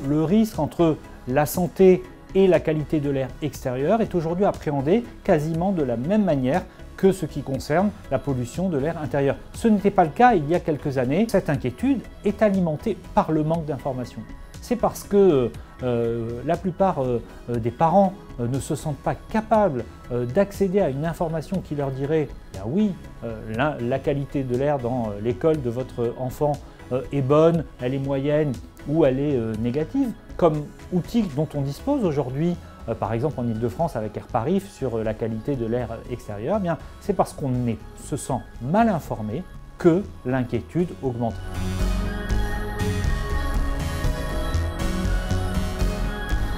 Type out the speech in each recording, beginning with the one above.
le risque entre la santé et la qualité de l'air extérieur est aujourd'hui appréhendé quasiment de la même manière que ce qui concerne la pollution de l'air intérieur. Ce n'était pas le cas il y a quelques années. Cette inquiétude est alimentée par le manque d'information. C'est parce que la plupart des parents ne se sentent pas capables d'accéder à une information qui leur dirait « bien oui, la qualité de l'air dans l'école de votre enfant est bonne, elle est moyenne ou elle est négative », comme outil dont on dispose aujourd'hui, par exemple en Ile-de-France avec Airparif sur la qualité de l'air extérieur, bien c'est parce qu'on se sent mal informé que l'inquiétude augmente.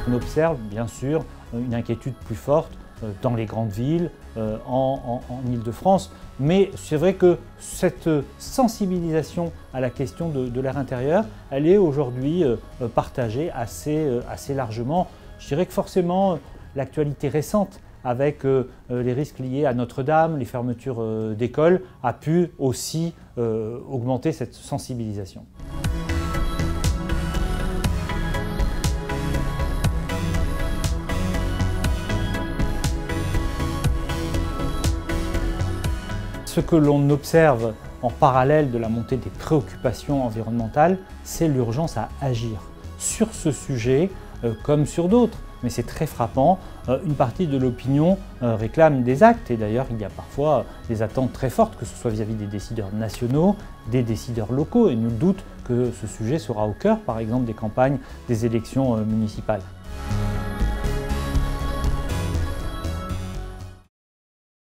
On observe bien sûr une inquiétude plus forte dans les grandes villes, en Ile-de-France, mais c'est vrai que cette sensibilisation à la question de l'air intérieur, elle est aujourd'hui partagée assez largement. Je dirais que forcément l'actualité récente avec les risques liés à Notre-Dame, les fermetures d'écoles, a pu aussi augmenter cette sensibilisation. Ce que l'on observe en parallèle de la montée des préoccupations environnementales, c'est l'urgence à agir. Sur ce sujet, comme sur d'autres, mais c'est très frappant, une partie de l'opinion réclame des actes, et d'ailleurs il y a parfois des attentes très fortes, que ce soit vis-à-vis des décideurs nationaux, des décideurs locaux, et nul doute que ce sujet sera au cœur, par exemple, des campagnes des élections municipales.